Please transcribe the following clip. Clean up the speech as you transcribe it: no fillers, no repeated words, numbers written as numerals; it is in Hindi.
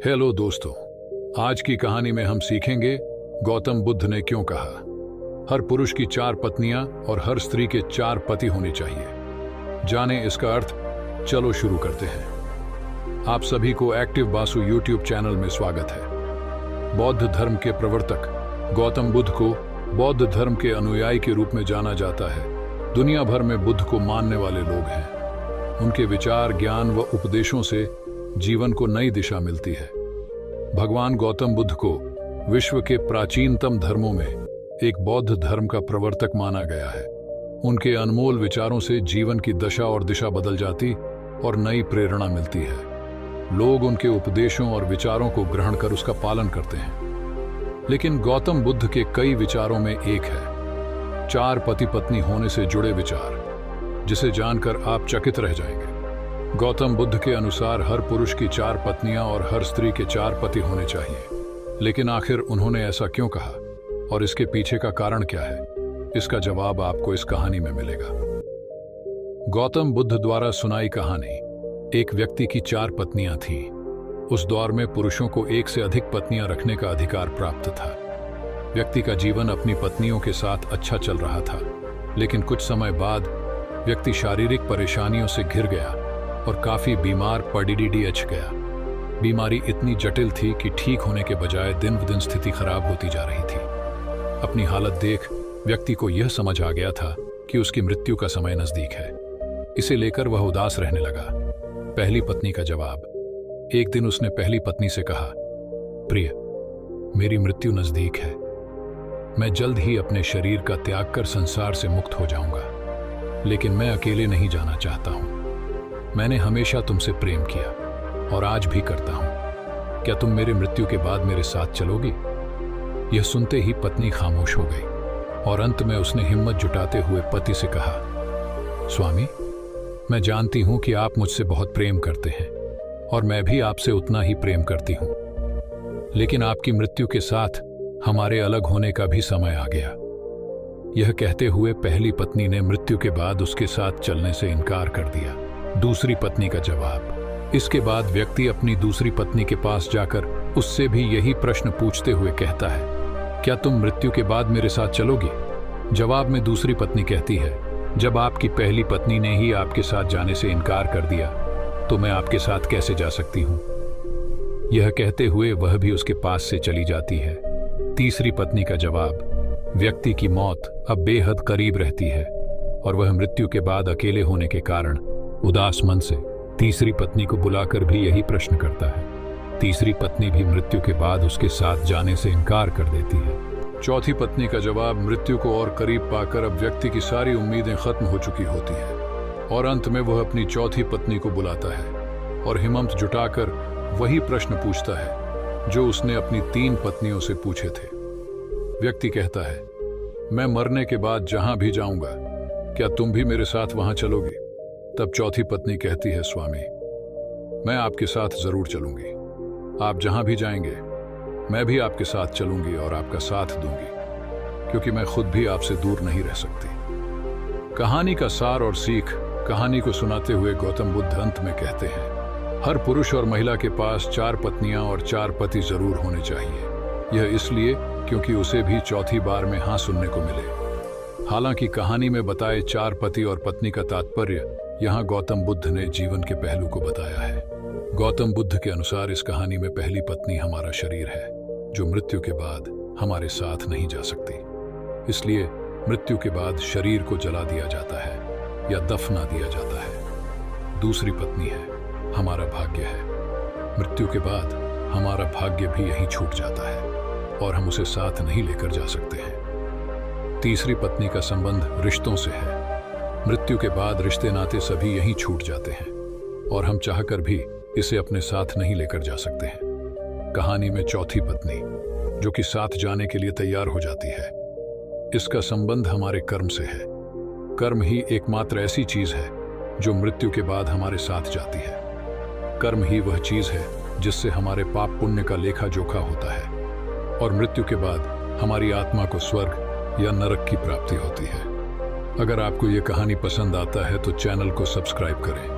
हेलो दोस्तों, आज की कहानी में हम सीखेंगे गौतम बुद्ध ने क्यों कहा हर पुरुष की 4 पत्नियां और हर स्त्री के 4 पति होने चाहिए। जाने इसका अर्थ। चलो शुरू करते हैं। आप सभी को एक्टिव बासु यूट्यूब चैनल में स्वागत है। बौद्ध धर्म के प्रवर्तक गौतम बुद्ध को बौद्ध धर्म के अनुयायी के रूप में जाना जाता है। दुनिया भर में बुद्ध को मानने वाले लोग हैं। उनके विचार, ज्ञान व उपदेशों से जीवन को नई दिशा मिलती है। भगवान गौतम बुद्ध को विश्व के प्राचीनतम धर्मों में एक बौद्ध धर्म का प्रवर्तक माना गया है। उनके अनमोल विचारों से जीवन की दशा और दिशा बदल जाती और नई प्रेरणा मिलती है। लोग उनके उपदेशों और विचारों को ग्रहण कर उसका पालन करते हैं। लेकिन गौतम बुद्ध के कई विचारों में एक है 4 पति पत्नी होने से जुड़े विचार, जिसे जानकर आप चकित रह जाएंगे। गौतम बुद्ध के अनुसार हर पुरुष की 4 पत्नियां और हर स्त्री के 4 पति होने चाहिए। लेकिन आखिर उन्होंने ऐसा क्यों कहा और इसके पीछे का कारण क्या है, इसका जवाब आपको इस कहानी में मिलेगा। गौतम बुद्ध द्वारा सुनाई कहानी। एक व्यक्ति की 4 पत्नियां थीं। उस दौर में पुरुषों को 1 से अधिक पत्नियां रखने का अधिकार प्राप्त था। व्यक्ति का जीवन अपनी पत्नियों के साथ अच्छा चल रहा था, लेकिन कुछ समय बाद व्यक्ति शारीरिक परेशानियों से घिर गया और काफी बीमार पड़ीडीएच गया। बीमारी इतनी जटिल थी कि ठीक होने के बजाय दिन ब दिन स्थिति खराब होती जा रही थी। अपनी हालत देख व्यक्ति को यह समझ आ गया था कि उसकी मृत्यु का समय नजदीक है। इसे लेकर वह उदास रहने लगा। पहली पत्नी का जवाब। एक दिन उसने पहली पत्नी से कहा, प्रिय, मेरी मृत्यु नजदीक है। मैं जल्द ही अपने शरीर का त्याग कर संसार से मुक्त हो जाऊंगा, लेकिन मैं अकेले नहीं जाना चाहता हूं। मैंने हमेशा तुमसे प्रेम किया और आज भी करता हूं। क्या तुम मेरे मृत्यु के बाद मेरे साथ चलोगी? यह सुनते ही पत्नी खामोश हो गई और अंत में उसने हिम्मत जुटाते हुए पति से कहा, स्वामी, मैं जानती हूं कि आप मुझसे बहुत प्रेम करते हैं और मैं भी आपसे उतना ही प्रेम करती हूं, लेकिन आपकी मृत्यु के साथ हमारे अलग होने का भी समय आ गया। यह कहते हुए पहली पत्नी ने मृत्यु के बाद उसके साथ चलने से इनकार कर दिया। दूसरी पत्नी का जवाब। इसके बाद व्यक्ति अपनी दूसरी पत्नी के पास जाकर उससे भी यही प्रश्न पूछते हुए कहता है, क्या तुम मृत्यु के बाद मेरे साथ चलोगी? जवाब में दूसरी पत्नी कहती है, जब आपकी पहली पत्नी ने ही आपके साथ जाने से इनकार कर दिया तो मैं आपके साथ कैसे जा सकती हूं? यह कहते हुए वह भी उसके पास से चली जाती है। तीसरी पत्नी का जवाब। व्यक्ति की मौत अब बेहद करीब रहती है और वह मृत्यु के बाद अकेले होने के कारण उदास मन से तीसरी पत्नी को बुलाकर भी यही प्रश्न करता है। तीसरी पत्नी भी मृत्यु के बाद उसके साथ जाने से इनकार कर देती है। चौथी पत्नी का जवाब। मृत्यु को और करीब पाकर अब व्यक्ति की सारी उम्मीदें खत्म हो चुकी होती हैं और अंत में वह अपनी चौथी पत्नी को बुलाता है और हिम्मत जुटाकर वही प्रश्न पूछता है जो उसने अपनी 3 पत्नियों से पूछे थे। व्यक्ति कहता है, मैं मरने के बाद जहां भी जाऊंगा, क्या तुम भी मेरे साथ वहां चलोगी? तब चौथी पत्नी कहती है, स्वामी, मैं आपके साथ जरूर चलूंगी। आप जहां भी जाएंगे मैं भी आपके साथ चलूंगी और आपका साथ दूंगी, क्योंकि मैं खुद भी आपसे दूर नहीं रह सकती। कहानी का सार और सीख। कहानी को सुनाते हुए गौतम बुद्ध अंत में कहते हैं, हर पुरुष और महिला के पास 4 पत्नियां और 4 पति जरूर होने चाहिए। यह इसलिए क्योंकि उसे भी चौथी बार में हाँ सुनने को मिले। हालांकि कहानी में बताए 4 पति और पत्नी का तात्पर्य यहाँ गौतम बुद्ध ने जीवन के पहलू को बताया है। गौतम बुद्ध के अनुसार इस कहानी में पहली पत्नी हमारा शरीर है, जो मृत्यु के बाद हमारे साथ नहीं जा सकती। इसलिए मृत्यु के बाद शरीर को जला दिया जाता है या दफना दिया जाता है। दूसरी पत्नी है हमारा भाग्य है। मृत्यु के बाद हमारा भाग्य भी यहीं छूट जाता है और हम उसे साथ नहीं लेकर जा सकते हैं। तीसरी पत्नी का संबंध रिश्तों से है। मृत्यु के बाद रिश्ते नाते सभी यहीं छूट जाते हैं और हम चाहकर भी इसे अपने साथ नहीं लेकर जा सकते हैं। कहानी में चौथी पत्नी, जो कि साथ जाने के लिए तैयार हो जाती है, इसका संबंध हमारे कर्म से है। कर्म ही एकमात्र ऐसी चीज है जो मृत्यु के बाद हमारे साथ जाती है। कर्म ही वह चीज है जिससे हमारे पाप पुण्य का लेखा जोखा होता है और मृत्यु के बाद हमारी आत्मा को स्वर्ग या नरक की प्राप्ति होती है। अगर आपको ये कहानी पसंद आता है तो चैनल को सब्सक्राइब करें